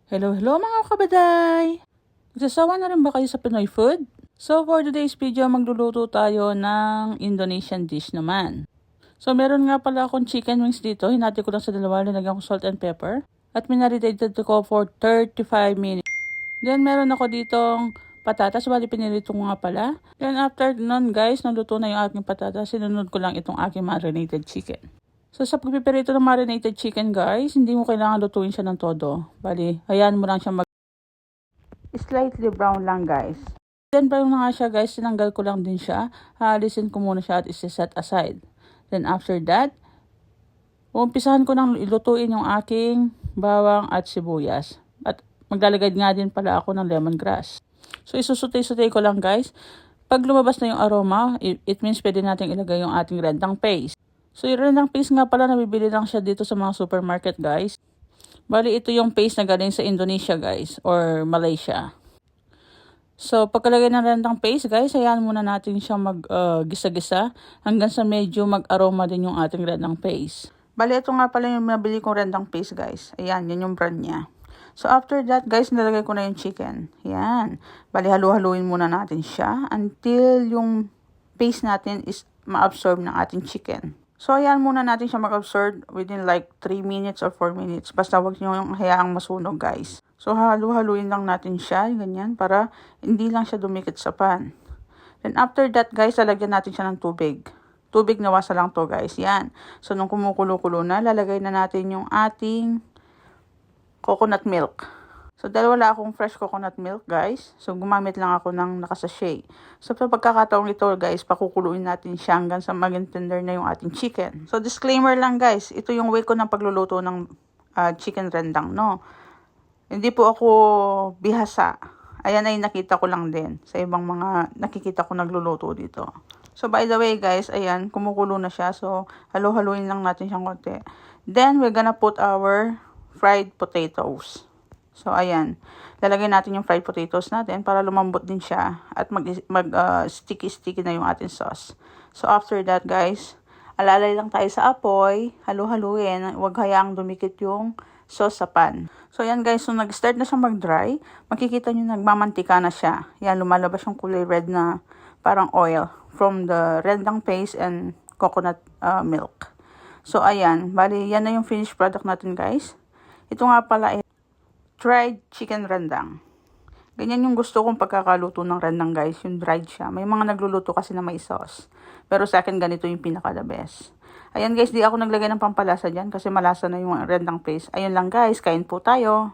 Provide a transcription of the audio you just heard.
Hello mga kabaday! Nagsasawa na rin ba kayo sa Pinoy food? So for today's video, magluluto tayo ng Indonesian dish naman. So meron nga pala akong chicken wings dito. Hinati ko lang sa dalawa, linagyan ko salt and pepper. At minarinated ko for 35 minutes. Then meron ako ditong patatas, bali pinirito ko nga pala. Then after nun guys, naluto na yung aking patatas. Sinunod ko lang itong aking marinated chicken. So sa pagpiprito ng marinated chicken guys, hindi mo kailangan lutuin siya ng todo. Bali, hayaan mo lang siya slightly brown lang guys. Then brown na nga siya guys, sinanggal ko lang din siya. Haalisin ko muna siya at isi-set aside. Then after that, umpisahan ko nang ilutuin yung aking bawang at sibuyas. At maglalagay nga din pala ako ng lemongrass. So isusutay-sutay ko lang guys. Pag lumabas na yung aroma, it means pwede natin ilagay yung ating rendang paste. So yung rendang paste nga pala, nabibili lang siya dito sa mga supermarket guys. Bali ito yung paste na galing sa Indonesia guys or Malaysia. So pagkalagay ng rendang paste guys, hayaan muna natin siya mag-gisa-gisa hanggang sa medyo mag-aroma din yung ating rendang paste. Bali ito nga pala yung nabili kong rendang paste guys. Ayan, yan yung brand niya. So after that guys, nilagay ko na yung chicken. Ayan. Bali halu-haluin muna natin siya until yung paste natin is ma-absorb ng ating chicken. So, ayan muna natin siya mag-absorb within like 3 minutes or 4 minutes. Basta wag nyo yung hayaang masunog, guys. So, halu-haluin lang natin siya, ganyan, para hindi lang siya dumikit sa pan. Then, after that, guys, lalagyan natin siya ng tubig. Tubig na wasa lang to, guys. Yan. So, nung kumukulo-kulo na, lalagay na natin yung ating coconut milk. So, dahil wala akong fresh coconut milk, guys. So, gumamit lang ako ng nakasachet. So, sa pagkakataong ito, guys, pakukuluin natin siya hanggang sa maging tender na yung ating chicken. So, disclaimer lang, guys. Ito yung way ko ng pagluluto ng chicken rendang, no? Hindi po ako bihasa. Ayan ay nakita ko lang din sa ibang mga nakikita ko nagluluto dito. So, by the way, guys, ayan, kumukulo na siya. So, halo-haluin lang natin siyang konti. Then, we're gonna put our fried potatoes. So, ayan. Lalagay natin yung fried potatoes natin para lumambot din siya at sticky-sticky na yung ating sauce. So, after that, guys, alalay lang tayo sa apoy. Halu-haluin. Huwag hayaang dumikit yung sauce sa pan. So, ayan, guys. So, nag-start na siya mag-dry. Makikita nyo, nagmamantika na siya. Ayan, lumalabas yung kulay red na parang oil from the rendang paste and coconut milk. So, ayan. Bali, yan na yung finished product natin, guys. Ito nga pala dried chicken rendang. Ganyan yung gusto kong pagkakaluto ng rendang guys, yung dried siya. May mga nagluluto kasi na may sauce. Pero sa akin ganito yung pinaka the best. Ayan guys, di ako naglagay ng pampalasa dyan kasi malasa na yung rendang paste. Ayun lang guys, kain po tayo.